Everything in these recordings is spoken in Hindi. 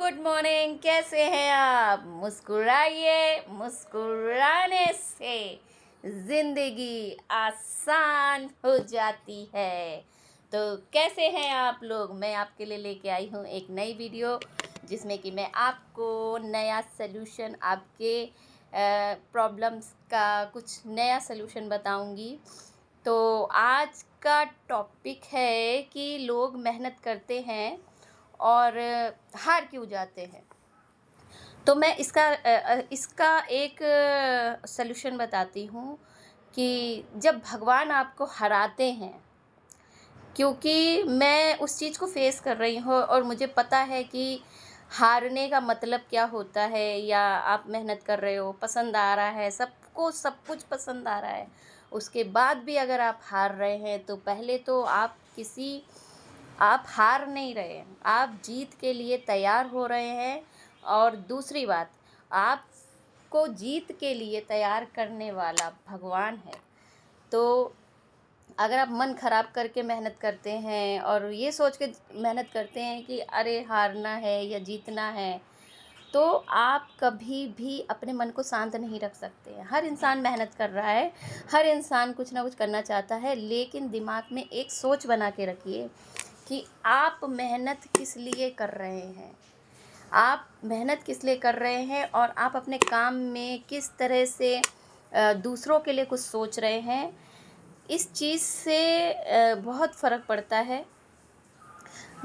Good morning. कैसे हैं आप? मुस्कुराइए, मुस्कुराने से ज़िंदगी आसान हो जाती है। तो कैसे हैं आप लोग? मैं आपके लिए लेके आई हूँ एक नई वीडियो, जिसमें कि मैं आपको नया सल्यूशन, आपके प्रॉब्लम्स का कुछ नया सल्यूशन बताऊंगी। तो आज का टॉपिक है कि लोग मेहनत करते हैं और हार क्यों जाते हैं। तो मैं इसका एक सल्यूशन बताती हूँ कि जब भगवान आपको हराते हैं, क्योंकि मैं उस चीज़ को फेस कर रही हूँ और मुझे पता है कि हारने का मतलब क्या होता है। या आप मेहनत कर रहे हो, पसंद आ रहा है, सबको सब कुछ पसंद आ रहा है, उसके बाद भी अगर आप हार रहे हैं तो पहले तो आप हार नहीं रहे हैं, आप जीत के लिए तैयार हो रहे हैं। और दूसरी बात, आपको जीत के लिए तैयार करने वाला भगवान है। तो अगर आप मन ख़राब करके मेहनत करते हैं और ये सोच के मेहनत करते हैं कि अरे हारना है या जीतना है, तो आप कभी भी अपने मन को शांत नहीं रख सकते हैं। हर इंसान मेहनत कर रहा है, हर इंसान कुछ ना कुछ करना चाहता है, लेकिन दिमाग में एक सोच बना के रखिए कि आप मेहनत किस लिए कर रहे हैं, आप मेहनत किस लिए कर रहे हैं और आप अपने काम में किस तरह से दूसरों के लिए कुछ सोच रहे हैं। इस चीज़ से बहुत फ़र्क पड़ता है।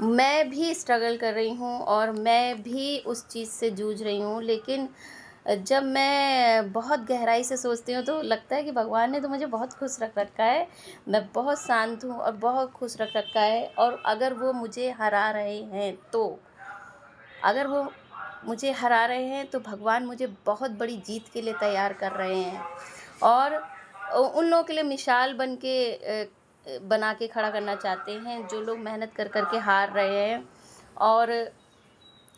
मैं भी स्ट्रगल कर रही हूँ और मैं भी उस चीज़ से जूझ रही हूँ, लेकिन जब मैं बहुत गहराई से सोचती हूँ तो लगता है कि भगवान ने तो मुझे बहुत खुश रख रखा है। मैं बहुत शांत हूँ और बहुत खुश रख रखा है। और अगर वो मुझे हरा रहे हैं तो भगवान मुझे बहुत बड़ी जीत के लिए तैयार कर रहे हैं। और उन लोगों के लिए मिसाल बना के खड़ा करना चाहते हैं जो लोग मेहनत कर कर के हार रहे हैं और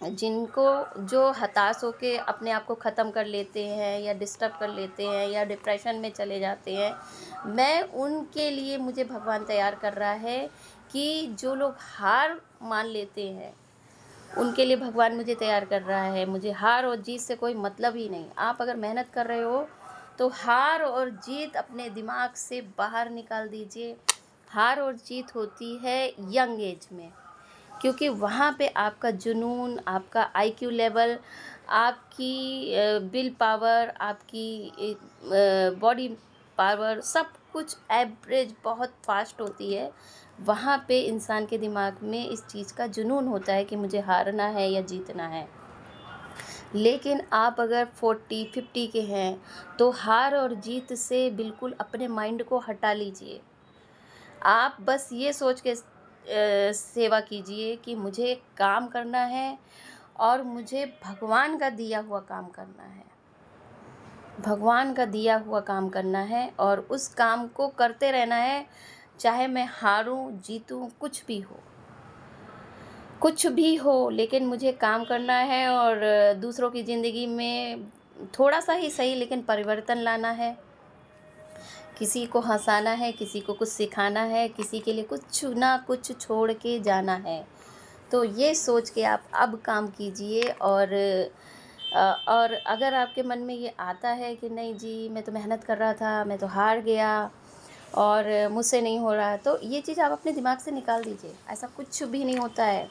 जो हताश होके अपने आप को ख़त्म कर लेते हैं या डिस्टर्ब कर लेते हैं या डिप्रेशन में चले जाते हैं। मैं उनके लिए, मुझे भगवान तैयार कर रहा है कि जो लोग हार मान लेते हैं उनके लिए भगवान मुझे तैयार कर रहा है। मुझे हार और जीत से कोई मतलब ही नहीं। आप अगर मेहनत कर रहे हो तो हार और जीत अपने दिमाग से बाहर निकाल दीजिए। हार और जीत होती है यंग एज में, क्योंकि वहाँ पे आपका जुनून, आपका आईक्यू लेवल, आपकी विल पावर, आपकी बॉडी पावर, सब कुछ एवरेज बहुत फास्ट होती है। वहाँ पे इंसान के दिमाग में इस चीज़ का जुनून होता है कि मुझे हारना है या जीतना है। लेकिन आप अगर 40-50 के हैं तो हार और जीत से बिल्कुल अपने माइंड को हटा लीजिए। आप बस ये सोच के सेवा कीजिए कि मुझे काम करना है और मुझे भगवान का दिया हुआ काम करना है। भगवान का दिया हुआ काम करना है और उस काम को करते रहना है, चाहे मैं हारूं जीतूं, कुछ भी हो, लेकिन मुझे काम करना है और दूसरों की ज़िंदगी में थोड़ा सा ही सही लेकिन परिवर्तन लाना है। किसी को हंसाना है, किसी को कुछ सिखाना है, किसी के लिए कुछ ना कुछ छोड़ के जाना है। तो ये सोच के आप अब काम कीजिए। और अगर आपके मन में ये आता है कि नहीं जी, मैं तो मेहनत कर रहा था, मैं तो हार गया और मुझसे नहीं हो रहा, तो ये चीज़ आप अपने दिमाग से निकाल दीजिए। ऐसा कुछ भी नहीं होता है।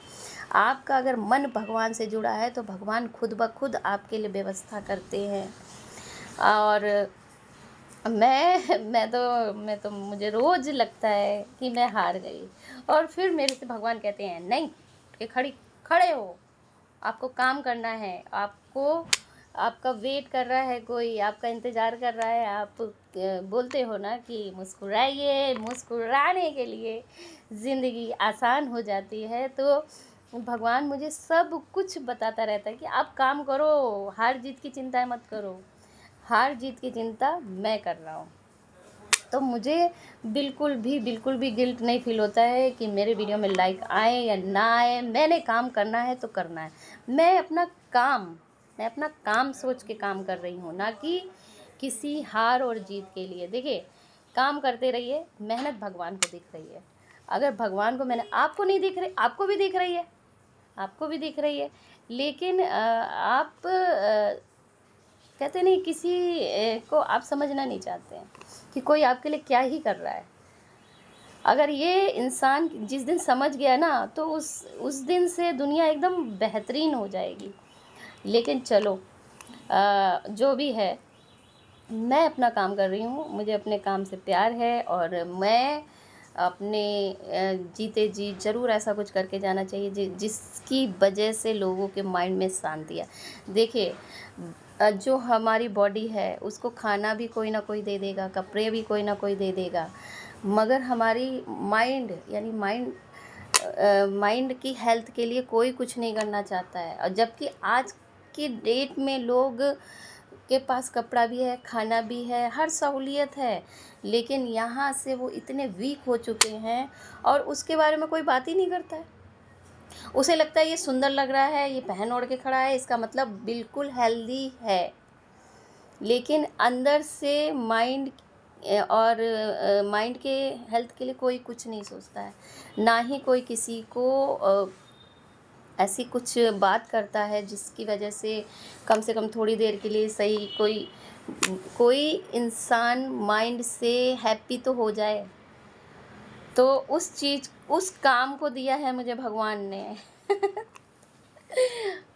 आपका अगर मन भगवान से जुड़ा है तो भगवान खुद ब खुद आपके लिए व्यवस्था करते हैं। और मुझे रोज़ लगता है कि मैं हार गई और फिर मेरे से भगवान कहते हैं नहीं, कि खड़े हो, आपको काम करना है, आपका वेट कर रहा है, कोई आपका इंतज़ार कर रहा है। आप बोलते हो ना कि मुस्कुराइए, मुस्कुराने के लिए ज़िंदगी आसान हो जाती है। तो भगवान मुझे सब कुछ बताता रहता है कि आप काम करो, हार जीत की चिंता मत करो। हार जीत की चिंता मैं कर रहा हूँ। तो मुझे बिल्कुल भी गिल्ट नहीं फील होता है कि मेरे वीडियो में लाइक आए या ना आए। मैंने काम करना है तो करना है। मैं अपना काम सोच के काम कर रही हूँ, ना कि किसी हार और जीत के लिए। देखिए, काम करते रहिए, मेहनत भगवान को दिख रही है। अगर भगवान को आपको नहीं दिख रही, आपको भी दिख रही है, आपको भी दिख रही है, लेकिन आप कहते नहीं, किसी को आप समझना नहीं चाहते हैं कि कोई आपके लिए क्या ही कर रहा है। अगर ये इंसान जिस दिन समझ गया ना, तो उस दिन से दुनिया एकदम बेहतरीन हो जाएगी। लेकिन चलो, जो भी है, मैं अपना काम कर रही हूँ, मुझे अपने काम से प्यार है, और मैं अपने जीते जी ज़रूर ऐसा कुछ करके जाना चाहिए जिसकी वजह से लोगों के माइंड में शांति है। देखिए, जो हमारी बॉडी है उसको खाना भी कोई ना कोई दे देगा, कपड़े भी कोई ना कोई दे देगा, मगर हमारी माइंड, यानी माइंड की हेल्थ के लिए कोई कुछ नहीं करना चाहता है। और जबकि आज की डेट में लोग के पास कपड़ा भी है, खाना भी है, हर सहूलियत है, लेकिन यहाँ से वो इतने वीक हो चुके हैं और उसके बारे में कोई बात ही नहीं करता है। उसे लगता है ये सुंदर लग रहा है, ये पहन ओढ़ के खड़ा है, इसका मतलब बिल्कुल हेल्दी है। लेकिन अंदर से माइंड के हेल्थ के लिए कोई कुछ नहीं सोचता है, ना ही कोई किसी को ऐसी कुछ बात करता है जिसकी वजह से कम थोड़ी देर के लिए सही कोई इंसान माइंड से हैप्पी तो हो जाए। तो उस काम को दिया है मुझे भगवान ने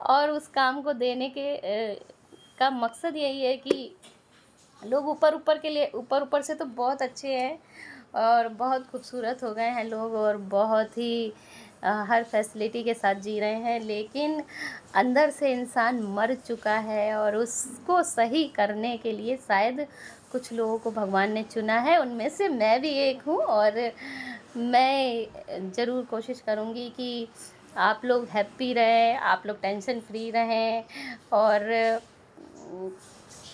और उस काम को देने का मकसद यही है कि लोग ऊपर से तो बहुत अच्छे हैं और बहुत खूबसूरत हो गए हैं लोग, और बहुत ही हर फैसिलिटी के साथ जी रहे हैं, लेकिन अंदर से इंसान मर चुका है। और उसको सही करने के लिए शायद कुछ लोगों को भगवान ने चुना है, उनमें से मैं भी एक हूँ। और मैं ज़रूर कोशिश करूँगी कि आप लोग हैप्पी रहें, आप लोग टेंशन फ्री रहें, और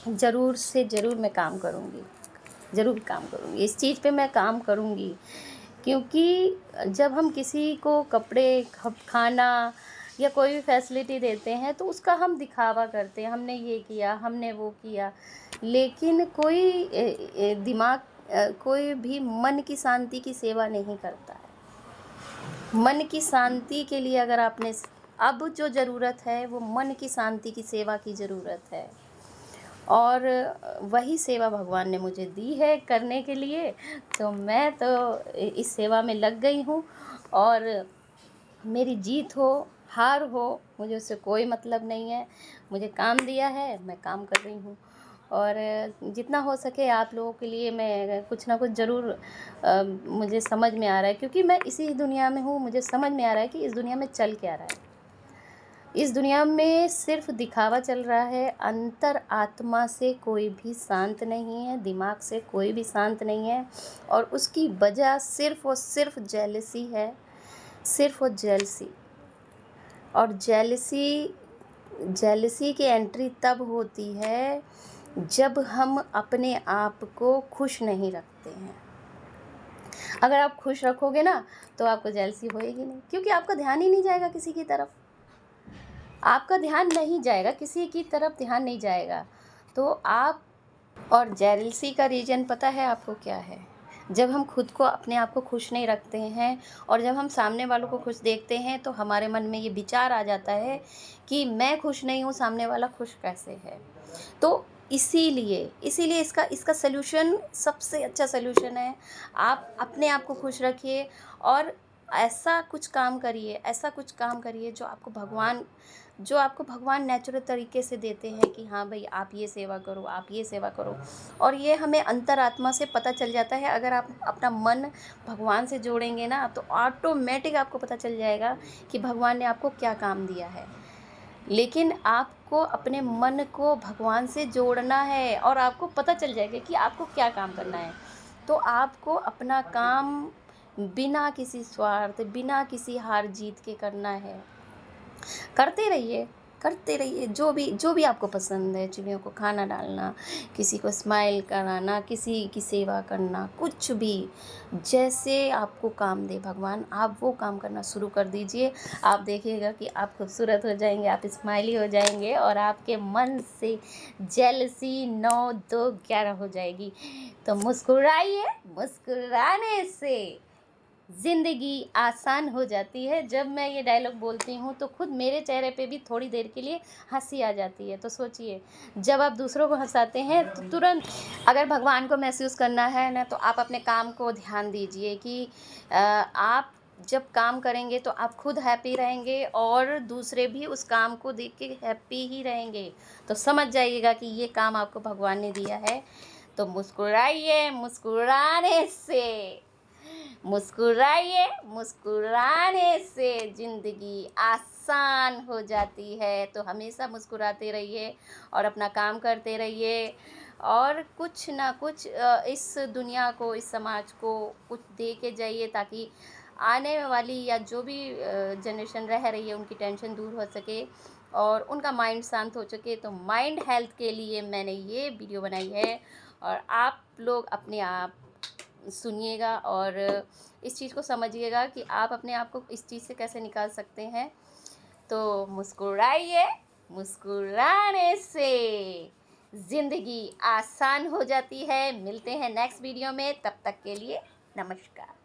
ज़रूर से ज़रूर मैं काम करूँगी, ज़रूर काम करूँगी, इस चीज़ पे मैं काम करूँगी। क्योंकि जब हम किसी को कपड़े, खाना या कोई भी फैसिलिटी देते हैं तो उसका हम दिखावा करते हैं, हमने ये किया, हमने वो किया, लेकिन कोई भी मन की शांति की सेवा नहीं करता है। मन की शांति के लिए अगर अब जो ज़रूरत है वो मन की शांति की सेवा की ज़रूरत है, और वही सेवा भगवान ने मुझे दी है करने के लिए। तो मैं तो इस सेवा में लग गई हूँ, और मेरी जीत हो हार हो मुझे उससे कोई मतलब नहीं है। मुझे काम दिया है, मैं काम कर रही हूँ, और जितना हो सके आप लोगों के लिए मैं कुछ ना कुछ ज़रूर मुझे समझ में आ रहा है, क्योंकि मैं इसी दुनिया में हूँ। मुझे समझ में आ रहा है कि इस दुनिया में चल क्या रहा है। इस दुनिया में सिर्फ दिखावा चल रहा है, अंतर आत्मा से कोई भी शांत नहीं है, दिमाग से कोई भी शांत नहीं है, और उसकी वजह सिर्फ और सिर्फ जेलसी है, सिर्फ और जेलसी। और जेलसी की एंट्री तब होती है जब हम अपने आप को खुश नहीं रखते हैं। अगर आप खुश रखोगे ना तो आपको जेलसी होएगी नहीं, क्योंकि आपका ध्यान ही नहीं जाएगा किसी की तरफ, आपका ध्यान नहीं जाएगा किसी की तरफ, ध्यान नहीं जाएगा तो आप। और जेलसी का रीज़न पता है आपको क्या है? जब हम खुद को, अपने आप को खुश नहीं रखते हैं, और जब हम सामने वालों को खुश देखते हैं तो हमारे मन में ये विचार आ जाता है कि मैं खुश नहीं हूँ, सामने वाला खुश कैसे है। तो इसीलिए इसका सल्यूशन, सबसे अच्छा सल्यूशन है, आप अपने आप को खुश रखिए, और ऐसा कुछ काम करिए जो आपको भगवान नेचुरल तरीके से देते हैं कि हाँ भाई आप ये सेवा करो, आप ये सेवा करो। और ये हमें अंतरात्मा से पता चल जाता है। अगर आप अपना मन भगवान से जोड़ेंगे ना तो ऑटोमेटिक आपको पता चल जाएगा कि भगवान ने आपको क्या काम दिया है। लेकिन आपको अपने मन को भगवान से जोड़ना है, और आपको पता चल जाएगा कि आपको क्या काम करना है। तो आपको अपना काम बिना किसी स्वार्थ, बिना किसी हार जीत के करना है। करते रहिए जो भी आपको पसंद है, चिड़ियों को खाना डालना, किसी को स्माइल कराना, किसी की सेवा करना, कुछ भी जैसे आपको काम दे भगवान, आप वो काम करना शुरू कर दीजिए। आप देखिएगा कि आप खूबसूरत हो जाएंगे, आप स्माइली हो जाएंगे, और आपके मन से जेलसी 9 2 11 हो जाएगी। तो मुस्कुराइए, मुस्कुराने से ज़िंदगी आसान हो जाती है। जब मैं ये डायलॉग बोलती हूँ तो खुद मेरे चेहरे पे भी थोड़ी देर के लिए हंसी आ जाती है। तो सोचिए, जब आप दूसरों को हंसाते हैं तो तुरंत, अगर भगवान को महसूस करना है ना, तो आप अपने काम को ध्यान दीजिए कि आप जब काम करेंगे तो आप खुद हैप्पी रहेंगे और दूसरे भी उस काम को देख के हैप्पी ही रहेंगे। तो समझ जाइएगा कि ये काम आपको भगवान ने दिया है। तो मुस्कुराइए, मुस्कुराने से, मुस्कुराइए, मुस्कुराने से ज़िंदगी आसान हो जाती है। तो हमेशा मुस्कुराते रहिए और अपना काम करते रहिए और कुछ ना कुछ इस दुनिया को, इस समाज को कुछ दे के जाइए, ताकि आने वाली या जो भी जनरेशन रह रही है उनकी टेंशन दूर हो सके और उनका माइंड शांत हो सके। तो माइंड हेल्थ के लिए मैंने ये वीडियो बनाई है और आप लोग अपने आप सुनिएगा और इस चीज़ को समझिएगा कि आप अपने आप को इस चीज़ से कैसे निकाल सकते हैं। तो मुस्कुराइए, मुस्कुराने से ज़िंदगी आसान हो जाती है। मिलते हैं नेक्स्ट वीडियो में, तब तक के लिए नमस्कार।